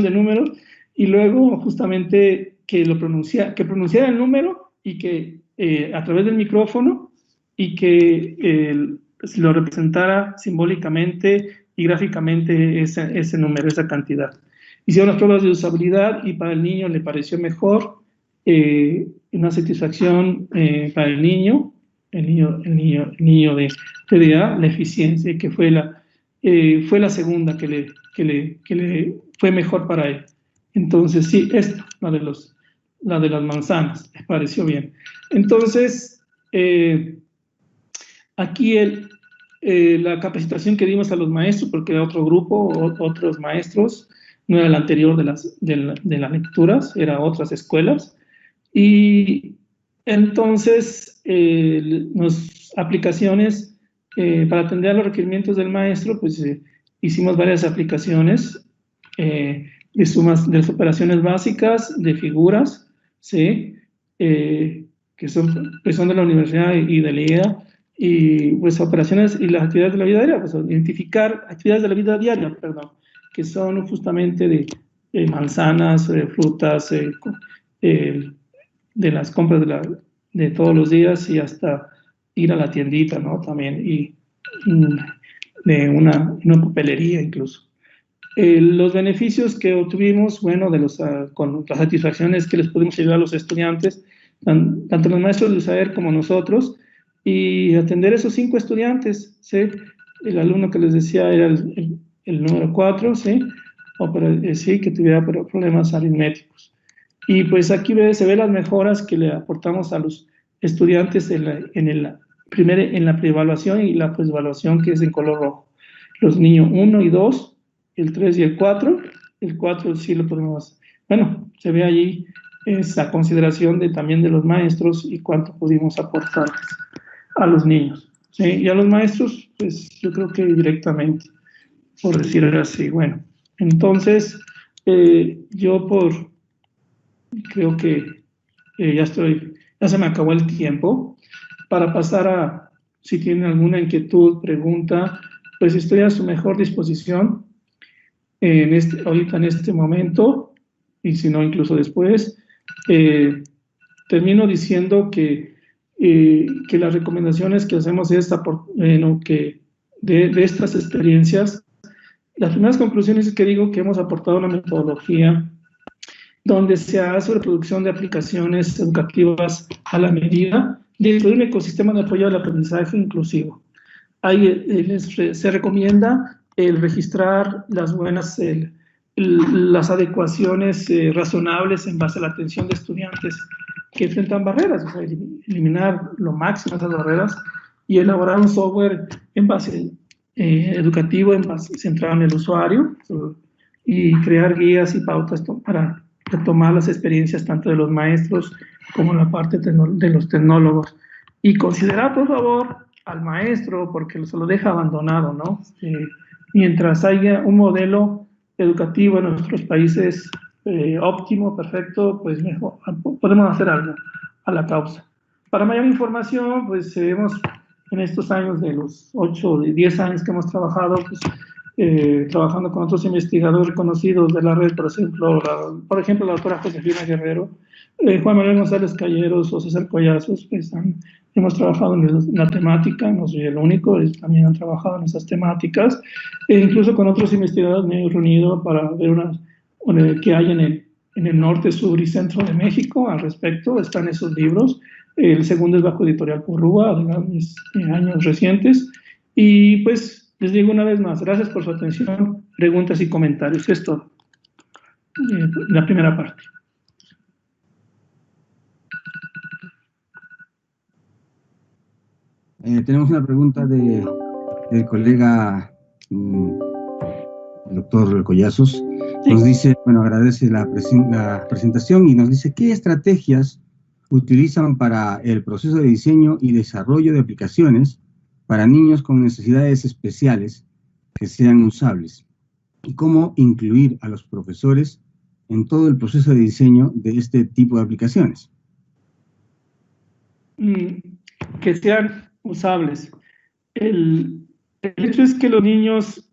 de números, y luego justamente que pronunciara el número y que a través del micrófono y que lo representara simbólicamente y gráficamente ese número, esa cantidad. Hicieron las pruebas de usabilidad y para el niño le pareció mejor, una satisfacción para el niño de TDA, la eficiencia, que fue la segunda que le fue mejor para él. Entonces, sí, esta, la de las manzanas, me pareció bien. Entonces, aquí la capacitación que dimos a los maestros, porque era otro grupo, otros maestros, no era la anterior de las lecturas, era otras escuelas. Y entonces, aplicaciones para atender a los requerimientos del maestro, pues hicimos varias aplicaciones de sumas, de las operaciones básicas, de figuras, ¿sí? Que son de la universidad y de la IEA, y pues operaciones y las actividades de la vida diaria, pues identificar actividades de la vida diaria, perdón, que son justamente de manzanas, frutas, de las compras de todos los días y hasta ir a la tiendita, ¿no? También, y de una papelería incluso. Los beneficios que obtuvimos, bueno, con las satisfacciones que les pudimos ayudar a los estudiantes, tanto los maestros de USAER como nosotros, y atender esos 5 estudiantes, ¿sí? El alumno que les decía era el número 4, ¿sí? Sí, que tuviera problemas aritméticos. Y pues aquí se ve las mejoras que le aportamos a los estudiantes en la preevaluación y la postevaluación, que es en color rojo. Los niños 1 y 2, el 3 y el 4 sí lo podemos, bueno, se ve allí esa consideración también de los maestros y cuánto pudimos aportarles a los niños, ¿sí? Y a los maestros, pues yo creo que directamente, por decirlo así. Bueno, entonces yo creo que ya se me acabó el tiempo para pasar si tienen alguna inquietud, pregunta, pues estoy a su mejor disposición ahorita en este momento, y si no, incluso después. Termino diciendo que las recomendaciones que hacemos es que de estas experiencias, las primeras conclusiones es que digo que hemos aportado una metodología donde se hace reproducción de aplicaciones educativas a la medida dentro de un ecosistema de apoyo al aprendizaje inclusivo. Ahí se recomienda el registrar las adecuaciones razonables en base a la atención de estudiantes que enfrentan barreras, o sea, eliminar lo máximo esas barreras y elaborar un software en base educativo, centrado en el usuario, y crear guías y pautas para retomar las experiencias tanto de los maestros como la parte de los tecnólogos. Y considerar, por favor, al maestro, porque se lo deja abandonado, ¿no? Mientras haya un modelo educativo en nuestros países óptimo, perfecto, pues mejor, podemos hacer algo a la causa. Para mayor información, pues en estos años, de los 8 o 10 años que hemos trabajado, pues trabajando con otros investigadores reconocidos de la red, por ejemplo, la doctora Josefina Guerrero, Juan Manuel González Calleros o César Collazos, pues hemos trabajado en la temática, no soy el único, también han trabajado en esas temáticas, incluso con otros investigadores me he reunido para ver qué hay en el norte, sur y centro de México al respecto. Están esos libros. El segundo es bajo editorial Porrúa, de años recientes. Y pues les digo una vez más, gracias por su atención, preguntas y comentarios. Es todo. La primera parte. Tenemos una pregunta del colega el doctor Collazos. Sí. Nos dice, bueno, agradece la presentación y nos dice, ¿qué estrategias utilizan para el proceso de diseño y desarrollo de aplicaciones para niños con necesidades especiales que sean usables? ¿Y cómo incluir a los profesores en todo el proceso de diseño de este tipo de aplicaciones? Que sean usables. El hecho es que los niños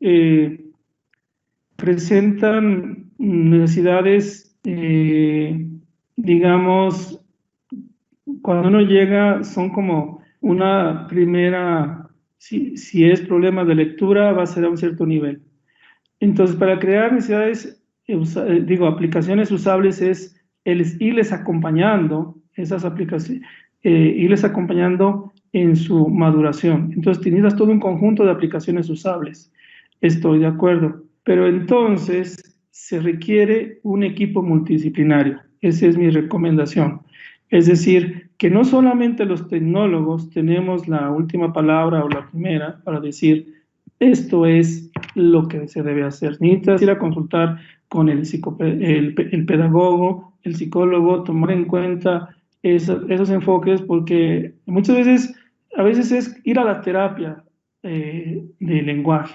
presentan necesidades, digamos, cuando uno llega, son como una primera, si es problema de lectura, va a ser a un cierto nivel. Entonces, para crear necesidades, aplicaciones usables es irles acompañando esas aplicaciones, irles acompañando en su maduración. Entonces, tienes todo un conjunto de aplicaciones usables. Estoy de acuerdo. Pero entonces se requiere un equipo multidisciplinario. Esa es mi recomendación. Es decir, que no solamente los tecnólogos tenemos la última palabra o la primera para decir esto es lo que se debe hacer. Necesitas ir a consultar con el pedagogo, el psicólogo, tomar en cuenta esos enfoques, porque a veces es ir a la terapia de lenguaje.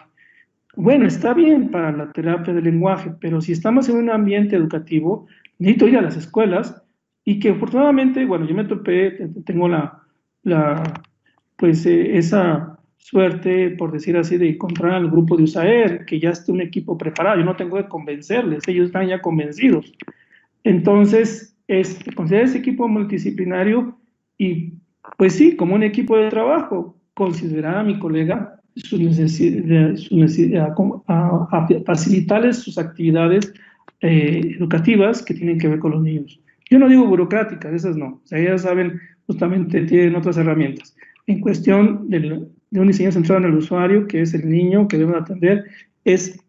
Bueno, está bien para la terapia de lenguaje, pero si estamos en un ambiente educativo, necesito ir a las escuelas y que afortunadamente, bueno, yo me topé, tengo esa suerte, por decir así, de encontrar al grupo de USAER, que ya está un equipo preparado, yo no tengo que convencerles, ellos están ya convencidos. Entonces, considerar ese equipo multidisciplinario y, pues sí, como un equipo de trabajo, considerar a mi colega facilitarles sus actividades educativas que tienen que ver con los niños. Yo no digo burocráticas, esas no, o sea, ellas saben, justamente tienen otras herramientas. En cuestión de un diseño centrado en el usuario, que es el niño que deben atender, es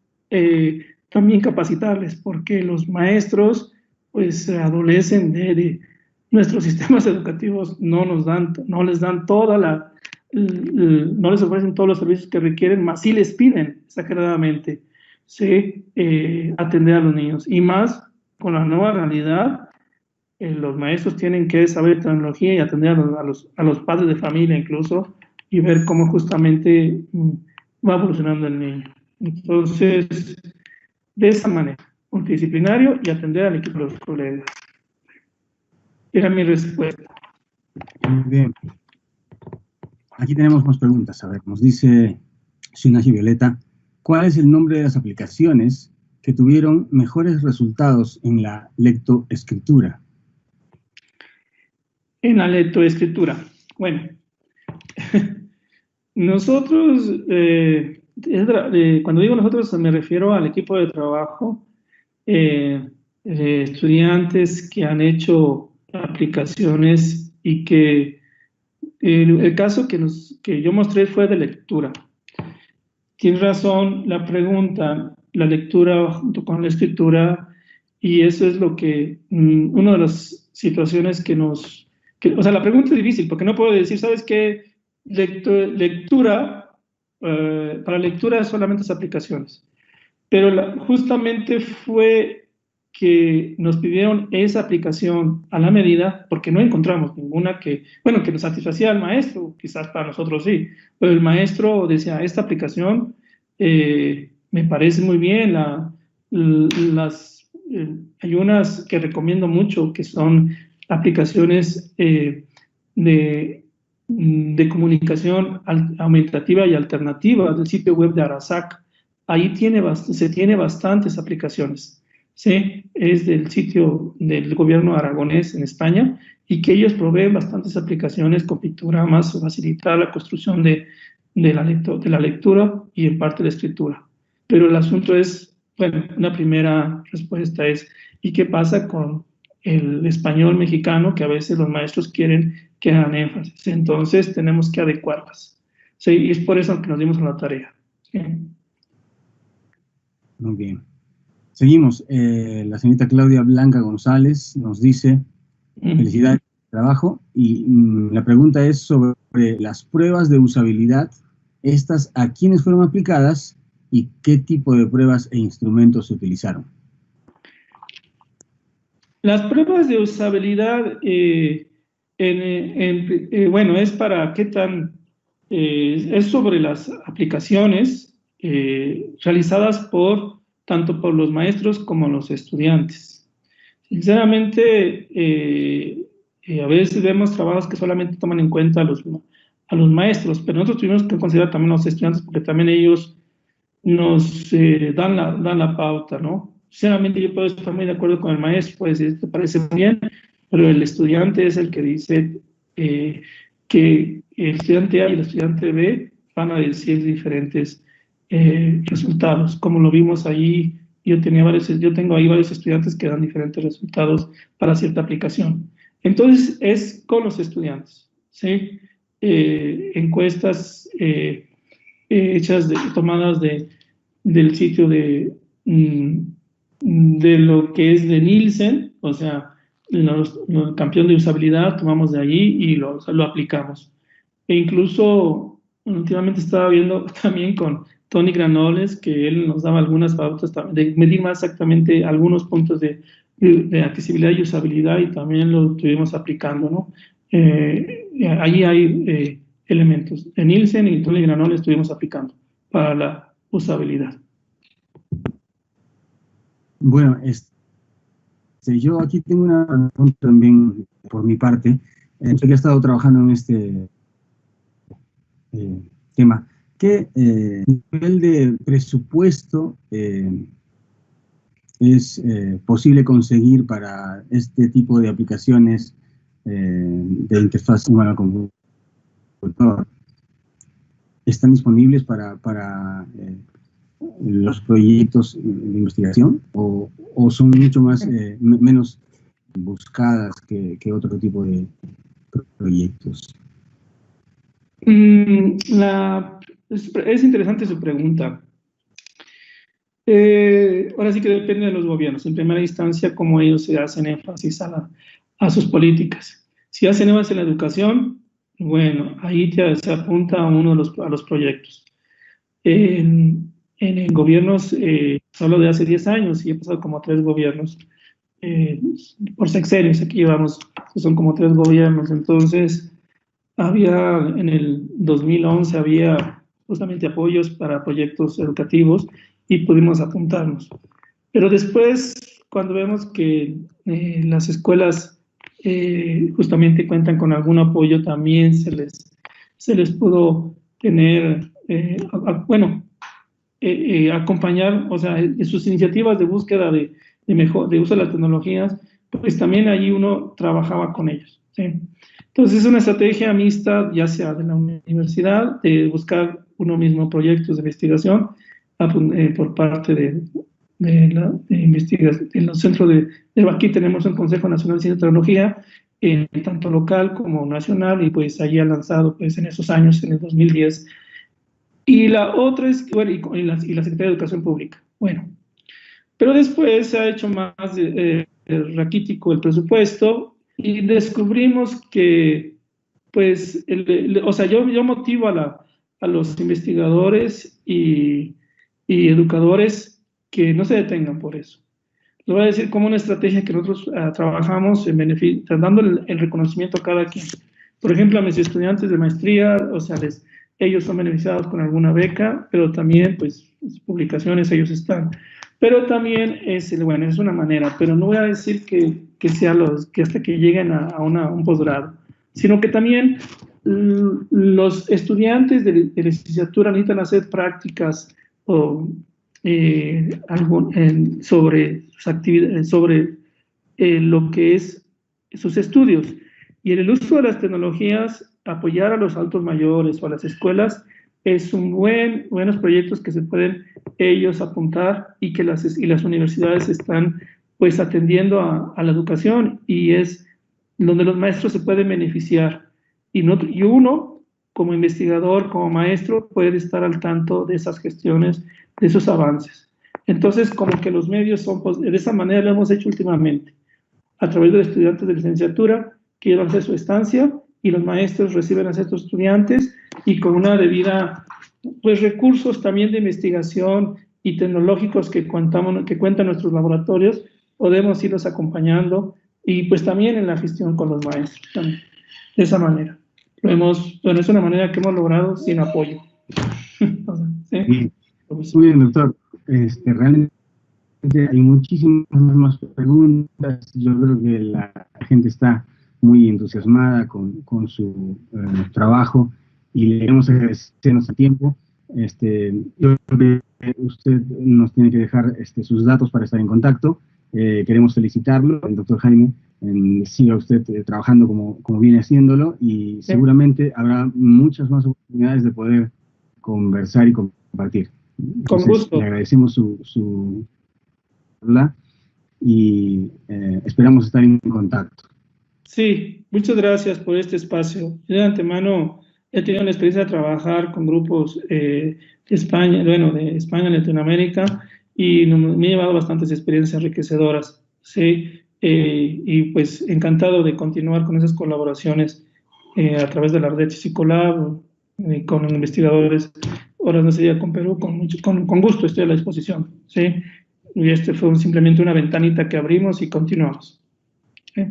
también capacitarles, porque los maestros pues adolecen de nuestros sistemas educativos, no les dan no les ofrecen todos los servicios que requieren, más sí les piden exageradamente atender a los niños. Y más con la nueva realidad, los maestros tienen que saber tecnología y atender a los padres de familia incluso, y ver cómo justamente va evolucionando el niño. Entonces, de esa manera, multidisciplinario y atender al equipo de los colegas. Era mi respuesta. Muy bien. Aquí tenemos más preguntas. A ver, nos dice Sinaji Violeta, ¿cuál es el nombre de las aplicaciones que tuvieron mejores resultados en la lectoescritura? En la lectoescritura. Bueno, nosotros, cuando digo nosotros, me refiero al equipo de trabajo, estudiantes que han hecho aplicaciones y que el caso que yo mostré fue de lectura. Tienes razón, la pregunta, la lectura junto con la escritura, y eso es lo que, una de las situaciones o sea, la pregunta es difícil, porque no puedo decir, ¿sabes qué? Para lectura solamente es aplicaciones. Pero justamente fue que nos pidieron esa aplicación a la medida, porque no encontramos ninguna que nos satisfacía al maestro, quizás para nosotros sí, pero el maestro decía, esta aplicación me parece muy bien, hay unas que recomiendo mucho, que son aplicaciones de comunicación aumentativa y alternativa del sitio web de Arasac. Ahí se tiene bastantes aplicaciones. ¿Sí? Es del sitio del gobierno aragonés en España, y que ellos proveen bastantes aplicaciones con pictogramas, facilitar la construcción de la lectura y en parte la escritura. Pero el asunto es, bueno, una primera respuesta es, ¿y qué pasa con el español mexicano, que a veces los maestros quieren que hagan énfasis? Entonces tenemos que adecuarlas. ¿Sí? Y es por eso que nos dimos a la tarea. ¿Sí? Muy bien. Seguimos. La señorita Claudia Blanca González nos dice, felicidades por el trabajo, y la pregunta es sobre las pruebas de usabilidad, estas a quiénes fueron aplicadas y qué tipo de pruebas e instrumentos se utilizaron. Las pruebas de usabilidad, bueno, es para qué tan, es sobre las aplicaciones realizadas tanto por los maestros como los estudiantes. Sinceramente, a veces vemos trabajos que solamente toman en cuenta a los maestros, pero nosotros tuvimos que considerar también a los estudiantes, porque también ellos nos dan la pauta, ¿no? Sinceramente, yo puedo estar muy de acuerdo con el maestro, puede decir, te parece muy bien, pero el estudiante es el que dice que el estudiante A y el estudiante B van a decir diferentes resultados, como lo vimos ahí. Yo tengo ahí varios estudiantes que dan diferentes resultados para cierta aplicación. Entonces, es con los estudiantes, ¿sí? Encuestas tomadas del sitio de lo que es de Nielsen, o sea, el campeón de usabilidad, tomamos de allí y lo aplicamos. E incluso, últimamente estaba viendo también con Tony Granoles, que él nos daba algunas pautas de medir más exactamente algunos puntos de accesibilidad y usabilidad, y también lo estuvimos aplicando, ¿no? Allí hay elementos. En Nielsen y Tony Granoles estuvimos aplicando para la usabilidad. Bueno, yo aquí tengo una pregunta también por mi parte. Yo que he estado trabajando en este tema. ¿Qué nivel de presupuesto es posible conseguir para este tipo de aplicaciones de interfaz humano-computador? ¿Están disponibles para los proyectos de investigación o son mucho más menos buscadas que otro tipo de proyectos? Es interesante su pregunta. Ahora sí que depende de los gobiernos. En primera instancia, cómo ellos se hacen énfasis a sus políticas. Si hacen énfasis en la educación, bueno, ahí ya se apunta a uno de los proyectos. En gobiernos, solo de hace 10 años, y he pasado como 3 gobiernos por sexenios, aquí llevamos, son como 3 gobiernos. Entonces, en el 2011 había justamente apoyos para proyectos educativos y pudimos apuntarnos. Pero después, cuando vemos que las escuelas justamente cuentan con algún apoyo, también se les pudo tener, acompañar, o sea, en sus iniciativas de búsqueda de uso de las tecnologías, pues también allí uno trabajaba con ellos, ¿sí? Entonces es una estrategia mixta, ya sea de la universidad, de buscar uno mismo proyectos de investigación por parte de investigación. En los centros aquí tenemos el Consejo Nacional de Ciencia y Tecnología, tanto local como nacional, y pues allí ha lanzado pues en esos años, en el 2010. Y la otra es, bueno, y la Secretaría de Educación Pública. Bueno, pero después se ha hecho más raquítico el presupuesto, y descubrimos que, pues, o sea, yo motivo a los investigadores y educadores que no se detengan por eso. Les voy a decir como una estrategia que nosotros trabajamos en beneficio, dando el reconocimiento a cada quien. Por ejemplo, a mis estudiantes de maestría, o sea, ellos son beneficiados con alguna beca, pero también, pues, publicaciones ellos están. Pero también es una manera, pero no voy a decir que sea que hasta que lleguen a un posgrado, sino que también los estudiantes de licenciatura necesitan hacer prácticas sobre sus actividades, sobre lo que es sus estudios. Y en el uso de las tecnologías, apoyar a los adultos mayores o a las escuelas es buenos proyectos que se pueden ellos apuntar, y que las universidades están pues atendiendo a la educación, y es donde los maestros se pueden beneficiar, y uno como investigador, como maestro, puede estar al tanto de esas gestiones, de esos avances. Entonces, como que los medios son, pues, de esa manera lo hemos hecho últimamente, a través de los estudiantes de licenciatura que llevan a hacer su estancia, y los maestros reciben a estos estudiantes, y con una debida, pues, recursos también de investigación y tecnológicos que cuentan nuestros laboratorios, podemos irlos acompañando, y pues también en la gestión con los maestros también. De esa manera. Es una manera que hemos logrado sin apoyo. ¿Sí? Muy bien, doctor. Realmente hay muchísimas más preguntas. Yo creo que la gente está muy entusiasmada con su trabajo, y le queremos agradecer nuestro tiempo. Yo creo que usted nos tiene que dejar sus datos para estar en contacto. Queremos felicitarlo, el doctor Jaime. Siga usted trabajando como viene haciéndolo, y seguramente habrá muchas más oportunidades de poder conversar y compartir. Entonces, con gusto. Le agradecemos su habla, y esperamos estar en contacto. Sí, muchas gracias por este espacio. Yo de antemano he tenido la experiencia de trabajar con grupos de España, Latinoamérica, y me he llevado bastantes experiencias enriquecedoras, ¿sí? Y pues encantado de continuar con esas colaboraciones a través de la red Psicolab, con investigadores Horas de Día con Perú, con gusto estoy a la disposición, ¿sí? Y este fue simplemente una ventanita que abrimos y continuamos. ¿Sí?